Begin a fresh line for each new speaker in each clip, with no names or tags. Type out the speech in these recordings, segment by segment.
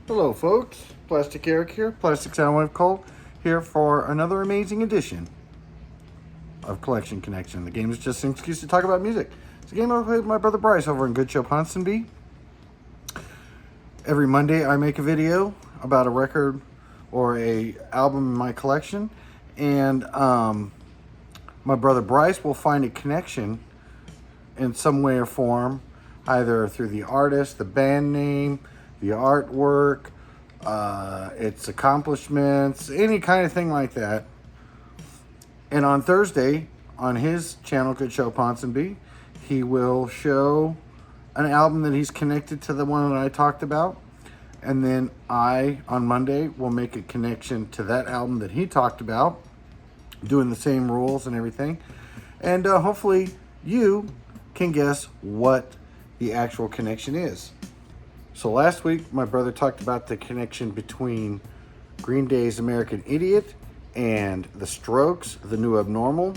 Hello, folks. Plastic Eric here, Plastic Soundwave Cold, here for another amazing edition of Collection Connection. The game is just an excuse to talk about music. It's a game I play with my brother Bryce over in Good Show Ponsonby. Every Monday, I make a video about a record or a album in my collection, and my brother Bryce will find a connection in some way or form, either through the artist, the band name, the artwork, its accomplishments, any kind of thing like that. And on Thursday, on his channel, Good Show Ponsonby, he will show an album that he's connected to the one that I talked about. And then I, on Monday, will make a connection to that album that he talked about, doing the same rules and everything. And hopefully you can guess what the actual connection is. So last week, my brother talked about the connection between Green Day's American Idiot and The Strokes, The New Abnormal.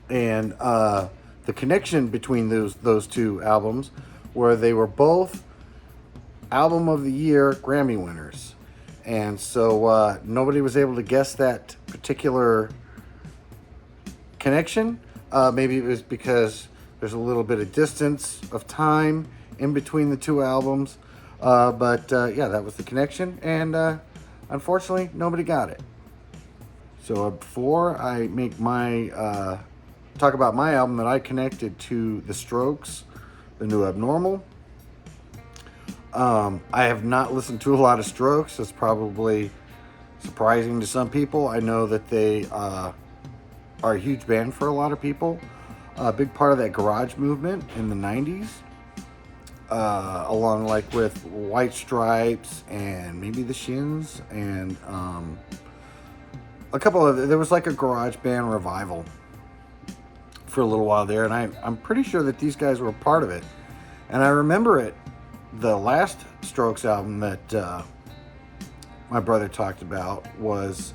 And the connection between those two albums were they were both Album of the Year Grammy winners. And so nobody was able to guess that particular connection. Maybe it was because there's a little bit of distance of time in between the two albums. But yeah, that was the connection. And unfortunately, nobody got it. So before I make my talk about my album that I connected to The Strokes, The New Abnormal, I have not listened to a lot of Strokes. It's probably surprising to some people. I know that they are a huge band for a lot of people. A big part of that garage movement in the 90s. Along like with White Stripes and maybe the Shins and a couple of, there was like a garage band revival for a little while there, and I'm pretty sure that these guys were a part of it. And I remember it, the last Strokes album that my brother talked about was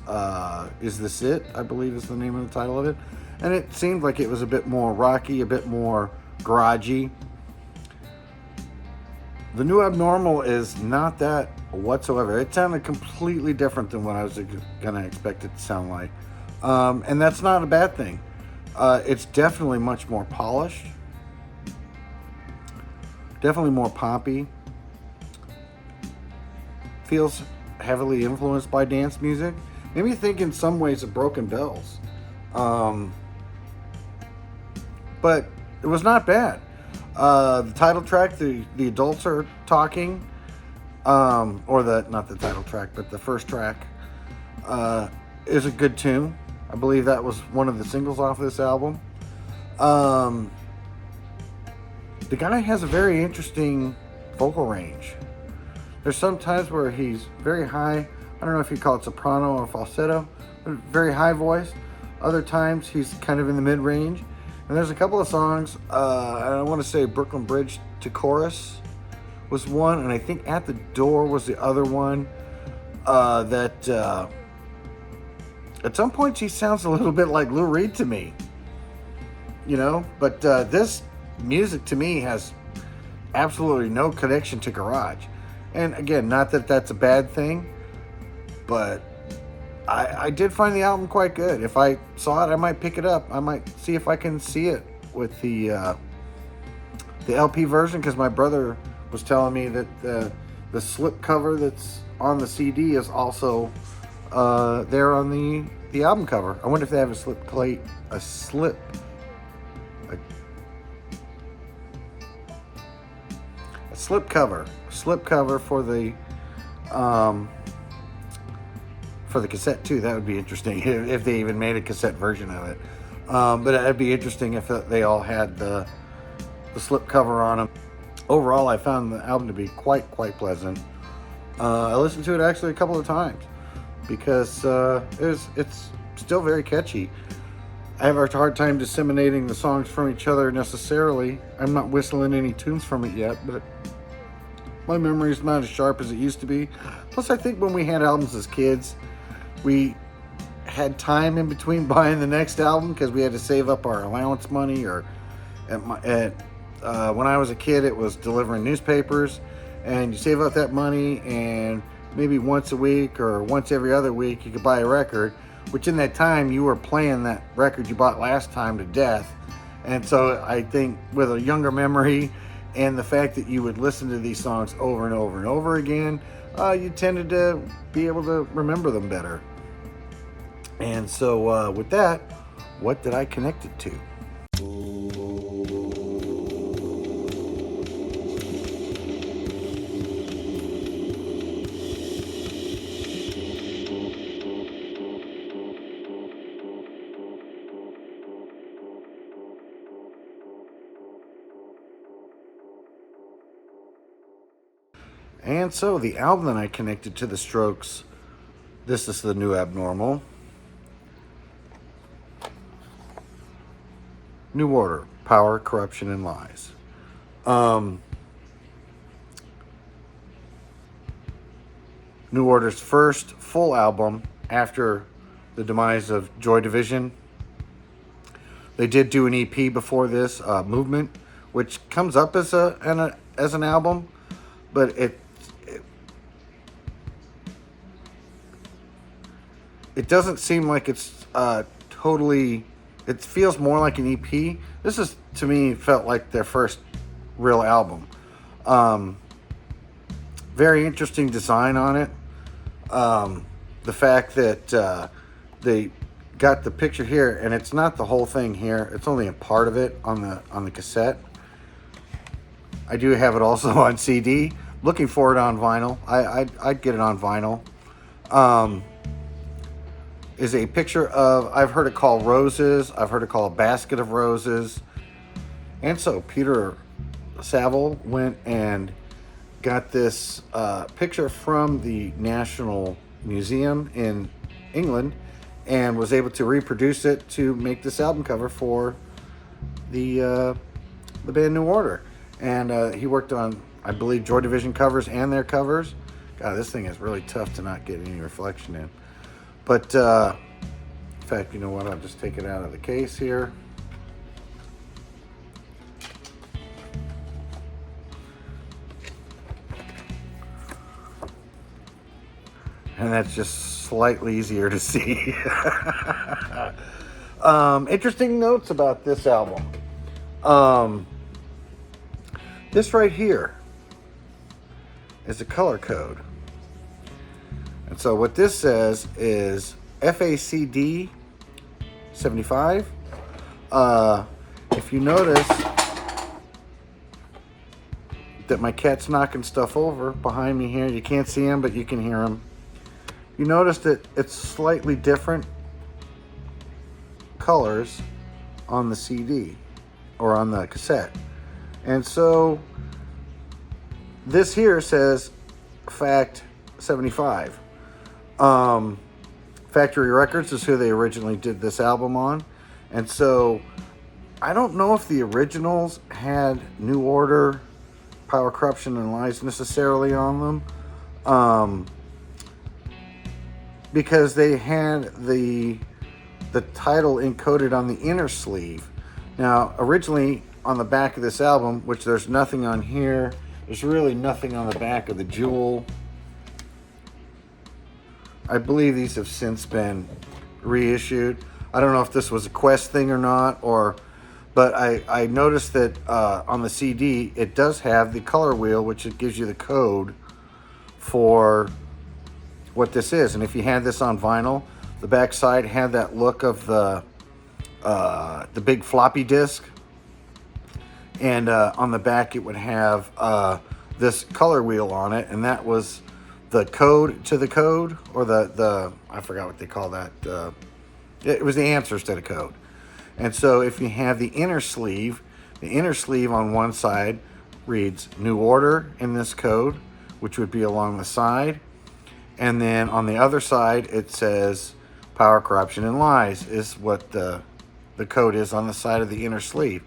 Is This It? I believe is the name of the title of it. And it seemed like it was a bit more rocky, a bit more garagey. The New Abnormal is not that whatsoever. It sounded completely different than what I was going to expect it to sound like. And that's not a bad thing. It's definitely much more polished. Definitely more poppy. Feels heavily influenced by dance music. Made me think in some ways of Broken Bells. But it was not bad. The title track, the adults are talking, or not the title track, but the first track, is a good tune. I believe that was one of the singles off this album. The guy has a very interesting vocal range. There's some times where he's very high. I don't know if you call it soprano or falsetto, but very high voice. Other times he's kind of in the mid-range. And there's a couple of songs, I want to say Brooklyn Bridge to Chorus was one, and I think At the Door was the other one, that at some points he sounds a little bit like Lou Reed to me, you know, but this music to me has absolutely no connection to garage. And again, not that that's a bad thing, but I did find the album quite good. If I saw it, I might pick it up. I might see if I can see it with the LP version, because my brother was telling me that the slip cover that's on the CD is also there on the album cover. I wonder if they have a slip cover for the cassette too. That would be interesting if they even made a cassette version of it. But it'd be interesting if they all had the slip cover on them. Overall, I found the album to be quite pleasant. I listened to it actually a couple of times because it's still very catchy. I have a hard time disseminating the songs from each other necessarily. I'm not whistling any tunes from it yet, but my memory is not as sharp as it used to be. Plus, I think when we had albums as kids, we had time in between buying the next album because we had to save up our allowance money. Or when I was a kid, it was delivering newspapers, and you save up that money, and maybe once a week or once every other week you could buy a record, which in that time you were playing that record you bought last time to death. And so I think with a younger memory and the fact that you would listen to these songs over and over and over again, you tended to be able to remember them better. And so with that, what did I connect it to? And so the album that I connected to the Strokes, this is The New Abnormal. New Order, Power, Corruption, and Lies. New Order's first full album after the demise of Joy Division. They did do an EP before this, Movement, which comes up as an album, but it doesn't seem like it's totally. It feels more like an EP. This is, to me, felt like their first real album. Very interesting design on it. The fact that they got the picture here, and it's not the whole thing here. It's only a part of it on the cassette. I do have it also on CD. Looking for it on vinyl. I'd get it on vinyl. Is a picture of, I've heard it called roses. I've heard it called a basket of roses. And so Peter Saville went and got this picture from the National Museum in England and was able to reproduce it to make this album cover for the band New Order. And he worked on, I believe, Joy Division covers and their covers. God, this thing is really tough to not get any reflection in. But, in fact, you know what? I'll just take it out of the case here. And that's just slightly easier to see. Interesting notes about this album. This right here is a color code. And so what this says is FACD 75. If you notice that my cat's knocking stuff over behind me here, you can't see him, but you can hear him. You notice that it's slightly different colors on the CD or on the cassette. And so this here says Fact 75. Factory Records is who they originally did this album on. And so I don't know if the originals had New Order, Power, Corruption, and Lies necessarily on them. Because they had the title encoded on the inner sleeve. Now, originally on the back of this album, which there's nothing on here, there's really nothing on the back of the Jewel. I believe these have since been reissued. I don't know if this was a Quest thing or not, but I noticed that on the CD, it does have the color wheel, which it gives you the code for what this is. And if you had this on vinyl, the back side had that look of the big floppy disk. And on the back, it would have this color wheel on it, and that was the code to the code, or the I forgot what they call that. It was the answers to the code. And so if you have the inner sleeve on one side reads New Order in this code, which would be along the side. And then on the other side, it says Power, Corruption, and Lies is what the code is on the side of the inner sleeve.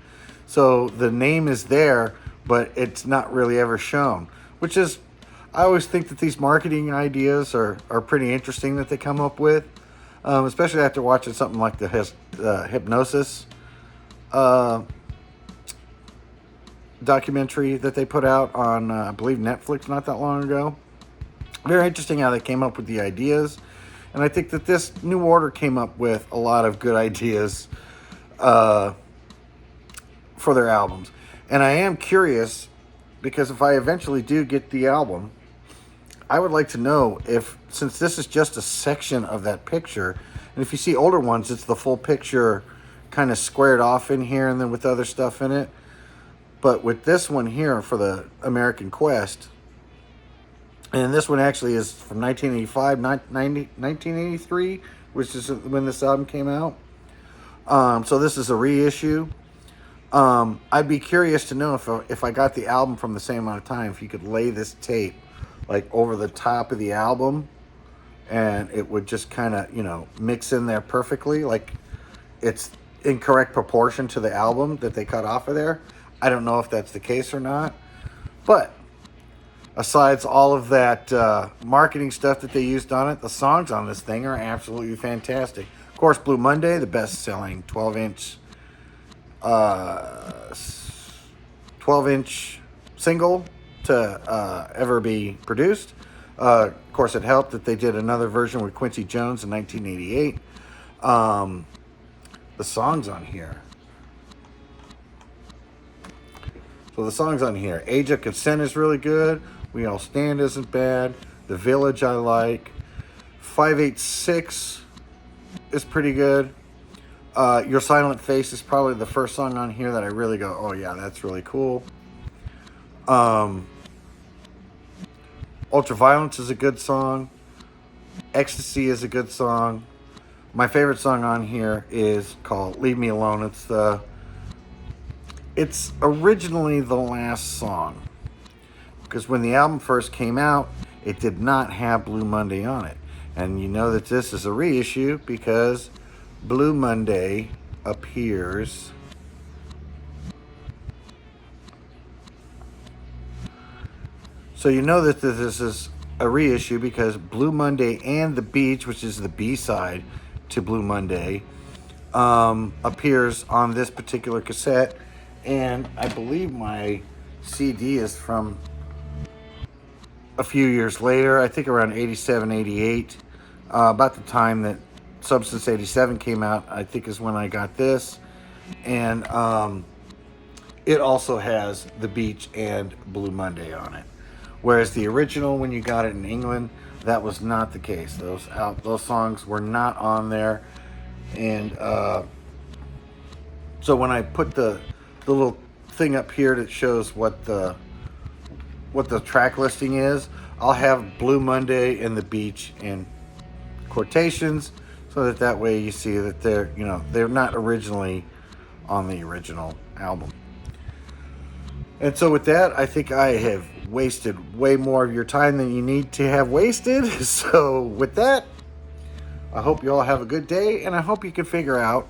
So the name is there, but it's not really ever shown, which is, I always think that these marketing ideas are pretty interesting that they come up with, especially after watching something like the Hypnosis documentary that they put out on, I believe, Netflix not that long ago. Very interesting how they came up with the ideas. And I think that this New Order came up with a lot of good ideas for their albums. And I am curious, because if I eventually do get the album, I would like to know if, since this is just a section of that picture, and if you see older ones, it's the full picture kind of squared off in here and then with other stuff in it. But with this one here for the American Quest, and this one actually is from 1985, 1983, which is when this album came out. So this is a reissue. I'd be curious to know if I got the album from the same amount of time, if you could lay this tape like over the top of the album and it would just kind of, you know, mix in there perfectly. Like it's in correct proportion to the album that they cut off of there. I don't know if that's the case or not. But besides all of that marketing stuff that they used on it, the songs on this thing are absolutely fantastic. Of course, Blue Monday, the best-selling 12-inch single to ever be produced. Of course, it helped that they did another version with Quincy Jones in 1988. The songs on here. So the songs on here. Age of Consent is really good. We All Stand isn't bad. The Village I like. 586 is pretty good. Your Silent Face is probably the first song on here that I really go, oh yeah, that's really cool. Ultraviolence is a good song. Ecstasy is a good song. My favorite song on here is called Leave Me Alone. It's originally the last song, because when the album first came out, it did not have Blue Monday on it. And you know that this is a reissue because Blue Monday appears so you know that this is a reissue because Blue Monday and The Beach, which is the B-side to Blue Monday, appears on this particular cassette. And I believe my CD is from a few years later, I think around 87, 88, about the time that Substance 87 came out, I think is when I got this. And it also has The Beach and Blue Monday on it. Whereas the original, when you got it in England, that was not the case. Those songs were not on there. And so when I put the little thing up here that shows what the track listing is, I'll have Blue Monday and The Beach in quotations, so that way you see that they're not originally on the original album. And so with that, I think I have wasted way more of your time than you need to have wasted. So with that, I hope you all have a good day, and I hope you can figure out